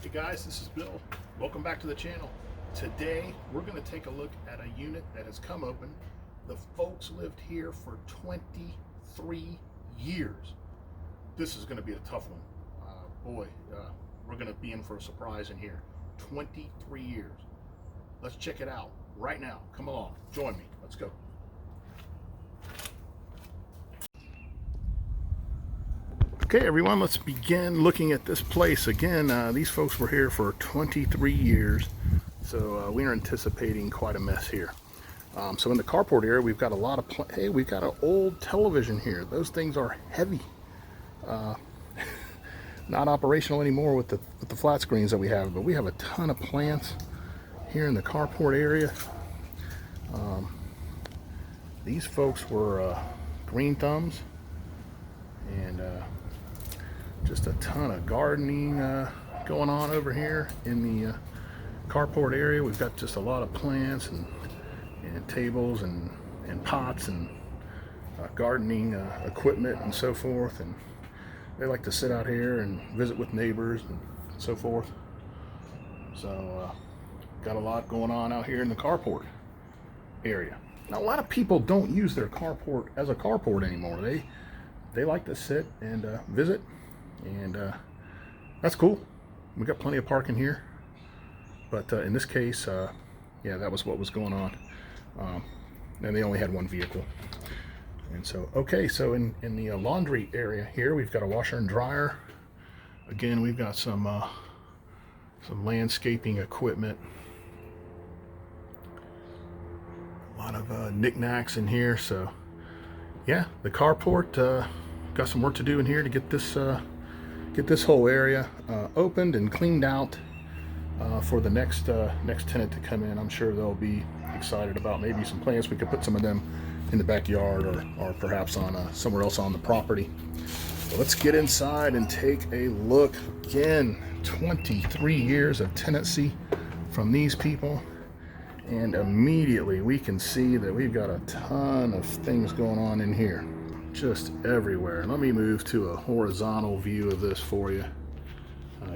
Hey guys, this is Bill. Welcome back to the channel. Today we're going to take a look at a unit that has come open. The folks lived here for 23 years. This is going to be a tough one. We're going to be in for a surprise in here. 23 years. Let's check it out right now. Come along, join me. Let's go. Okay, everyone, let's begin looking at this place. Again, these folks were here for 23 years, so we are anticipating quite a mess here. So in the carport area, we've got a lot of, hey, we've got an old television here. Those things are heavy. Not operational anymore with the flat screens that we have, but we have a ton of plants here in the carport area. These folks were green thumbs, and just a ton of gardening going on over here in the carport area. We've got just a lot of plants and tables and pots and gardening equipment and so forth. And they like to sit out here and visit with neighbors and so forth. So got a lot going on out here in the carport area. Now, a lot of people don't use their carport as a carport anymore. They like to sit and visit. And that's cool. We got plenty of parking here, but in this case, yeah, that was what was going on. And they only had one vehicle. And so, okay, so in the laundry area here, we've got a washer and dryer. Again, we've got some landscaping equipment. A lot of knickknacks in here. So, yeah, the carport got some work to do in here to get this whole area opened and cleaned out for the next tenant to come in. I'm sure they'll be excited about maybe some plants. We could put some of them in the backyard or perhaps on somewhere else on the property. So let's get inside and take a look. Again, 23 years of tenancy from these people, and immediately we can see that we've got a ton of things going on in here. Just everywhere. Let me move to a horizontal view of this for you,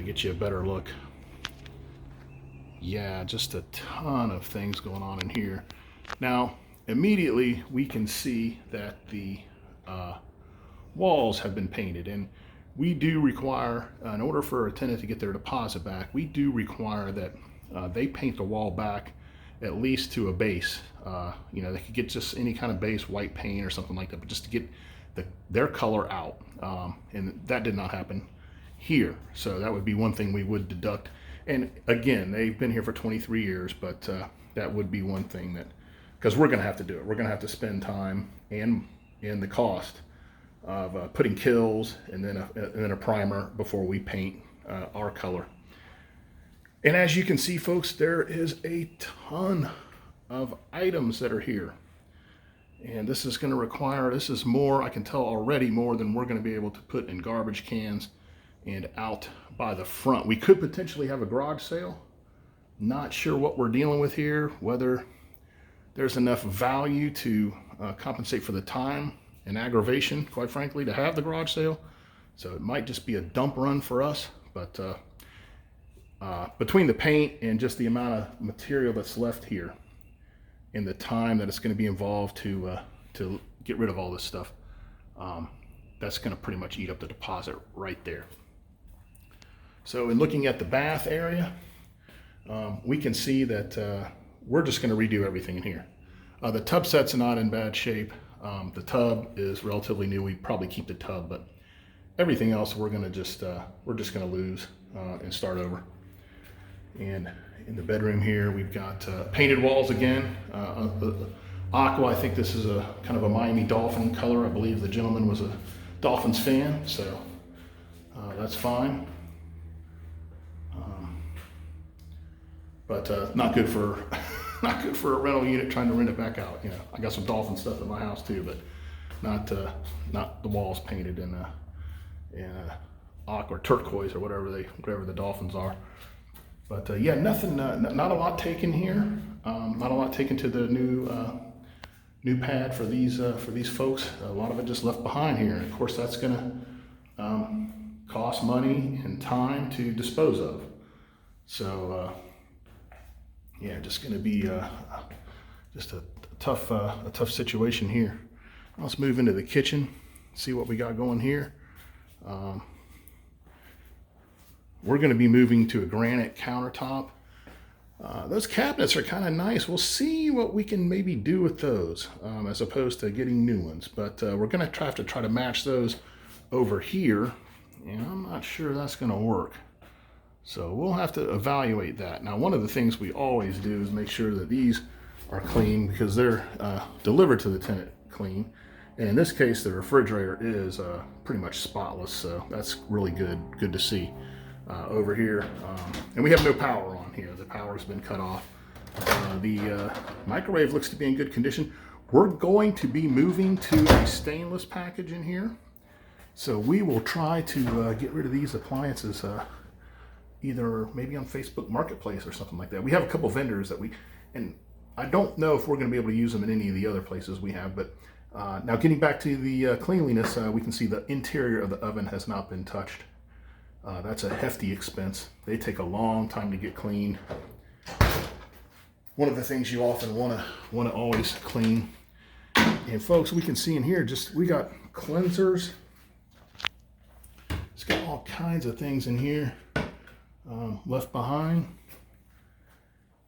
get you a better look. Yeah, just a ton of things going on in here. Now, immediately we can see that the walls have been painted, and we do require, in order for a tenant to get their deposit back, we do require that they paint the wall back at least to a base. You know, they could get just any kind of base, white paint or something like that, but just to get their color out. And that did not happen here. So that would be one thing we would deduct. And again, they've been here for 23 years, but that would be one thing that, because we're gonna have to do it. We're gonna have to spend time and the cost of putting kills and then a primer before we paint our color. And as you can see, folks, there is a ton of items that are here. And this is going to require, this is more, I can tell already, more than we're going to be able to put in garbage cans and out by the front. We could potentially have a garage sale. Not sure what we're dealing with here, whether there's enough value to compensate for the time and aggravation, quite frankly, to have the garage sale. So it might just be a dump run for us, but between the paint and just the amount of material that's left here and the time that it's going to be involved to get rid of all this stuff, that's going to pretty much eat up the deposit right there. So in looking at the bath area, we can see that we're just going to redo everything in here. The tub set's not in bad shape. The tub is relatively new. We probably keep the tub, but everything else we're just going to lose and start over. And in the bedroom here, we've got painted walls again. Aqua, I think this is a kind of a Miami Dolphin color. I believe the gentleman was a Dolphins fan, so that's fine. But not good for not good for a rental unit trying to rent it back out. You know, I got some Dolphin stuff at my house too, but not the walls painted in aqua or turquoise or whatever the Dolphins are. But yeah, nothing, not a lot taken here. Not a lot taken to the new pad for these folks. A lot of it just left behind here. And of course, that's gonna cost money and time to dispose of. So yeah, just going to be just a tough situation here. Let's move into the kitchen, see what we got going here. We're going to be moving to a granite countertop. Those cabinets are kind of nice. We'll see what we can maybe do with those as opposed to getting new ones. But we're going to have to try to match those over here, and I'm not sure that's going to work. So we'll have to evaluate that. Now, one of the things we always do is make sure that these are clean because they're delivered to the tenant clean. And in this case, the refrigerator is pretty much spotless, so that's really good to see. Over here, and we have no power on here. The power's been cut off. The microwave looks to be in good condition. We're going to be moving to a stainless package in here, so we will try to get rid of these appliances either maybe on Facebook Marketplace or something like that. We have a couple vendors that and I don't know if we're going to be able to use them in any of the other places we have, but now getting back to the cleanliness, we can see the interior of the oven has not been touched. That's a hefty expense. They take a long time to get clean. One of the things you often want to always clean. And folks, we can see in here, we got cleansers. It's got all kinds of things in here left behind.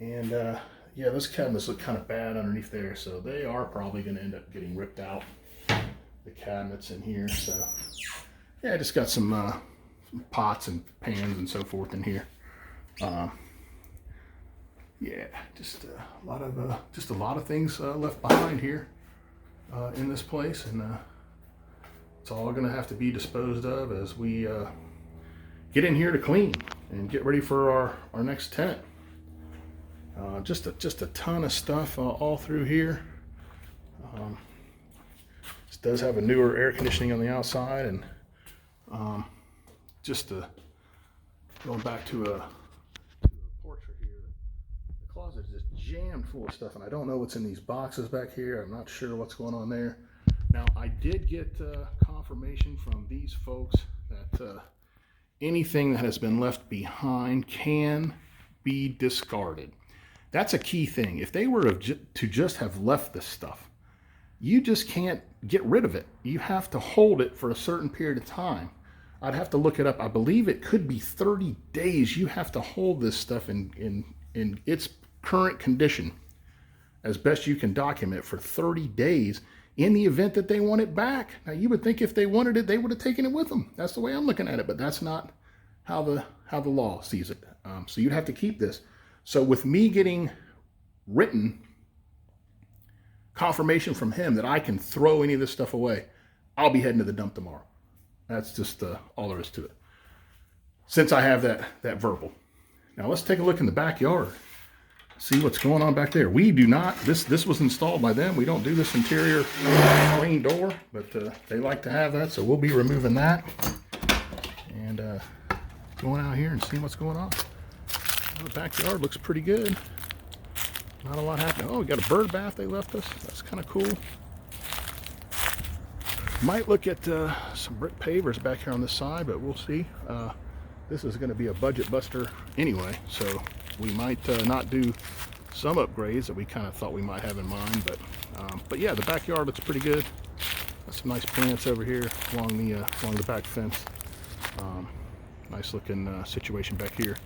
And yeah, those cabinets look kind of bad underneath there, so they are probably going to end up getting ripped out. The cabinets in here. So yeah, I just got some pots and pans and so forth in here. Yeah, just a lot of things left behind here in this place, and it's all going to have to be disposed of as we get in here to clean and get ready for our next tenant. Just a ton of stuff all through here. This does have a newer air conditioning on the outside, and going back to a portrait here, the closet is just jammed full of stuff, and I don't know what's in these boxes back here. I'm not sure what's going on there. Now, I did get confirmation from these folks that anything that has been left behind can be discarded. That's a key thing. If they were to just have left this stuff, you just can't get rid of it. You have to hold it for a certain period of time. I'd have to look it up. I believe it could be 30 days. You have to hold this stuff in its current condition as best you can document for 30 days in the event that they want it back. Now, you would think if they wanted it, they would have taken it with them. That's the way I'm looking at it, but that's not how the law sees it. So you'd have to keep this. So with me getting written confirmation from him that I can throw any of this stuff away, I'll be heading to the dump tomorrow. That's just all there is to it. Since I have that verbal. Now let's take a look in the backyard. See what's going on back there. We do not, this was installed by them. We don't do this interior screen door, but they like to have that. So we'll be removing that and going out here and seeing what's going on. Well, the backyard looks pretty good. Not a lot happening. Oh, we got a bird bath they left us. That's kind of cool. Might look at some brick pavers back here on this side, but we'll see. This is going to be a budget buster anyway, so we might not do some upgrades that we kind of thought we might have in mind. But yeah, the backyard looks pretty good. Got some nice plants over here along the back fence. Nice looking situation back here.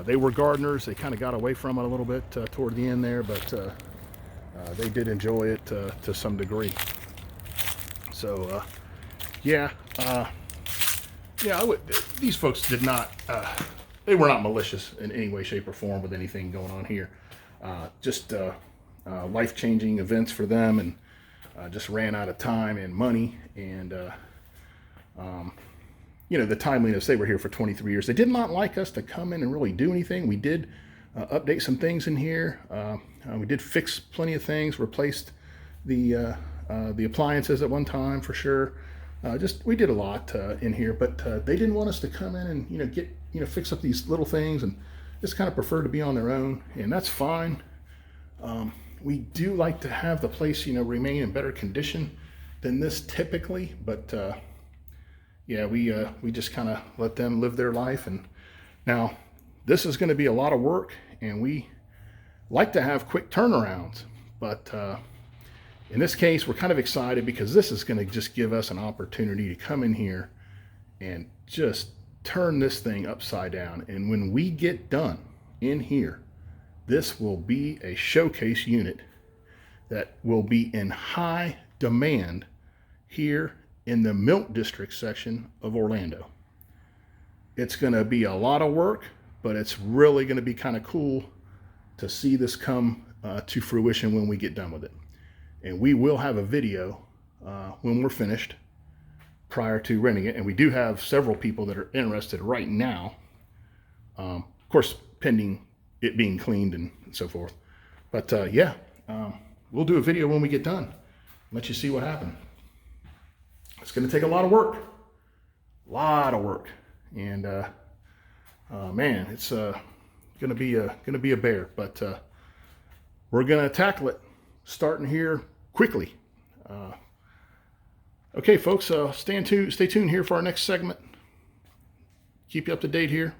They were gardeners. They kind of got away from it a little bit toward the end there, but they did enjoy it to some degree. So, yeah, these folks did not, they were not malicious in any way, shape, or form with anything going on here. Just life-changing events for them, and just ran out of time and money, and, you know, the timeliness. They were here for 23 years. They did not like us to come in and really do anything. We did update some things in here. We did fix plenty of things, replaced the appliances at one time for sure. We did a lot in here, but they didn't want us to come in and fix up these little things, and just kind of prefer to be on their own, and that's fine. We do like to have the place remain in better condition than this typically, but yeah, we just kind of let them live their life. And now this is going to be a lot of work, and we like to have quick turnarounds. But in this case, we're kind of excited because this is going to just give us an opportunity to come in here and just turn this thing upside down. And when we get done in here, this will be a showcase unit that will be in high demand here in the Milk District section of Orlando. It's going to be a lot of work, but it's really going to be kind of cool to see this come to fruition when we get done with it. And we will have a video when we're finished prior to renting it. And we do have several people that are interested right now. Of course, pending it being cleaned and so forth. But yeah, we'll do a video when we get done. Let you see what happened. It's going to take a lot of work. And man, it's going to be a bear. But we're going to tackle it starting here quickly. Okay, folks, stay tuned here for our next segment. Keep you up to date here.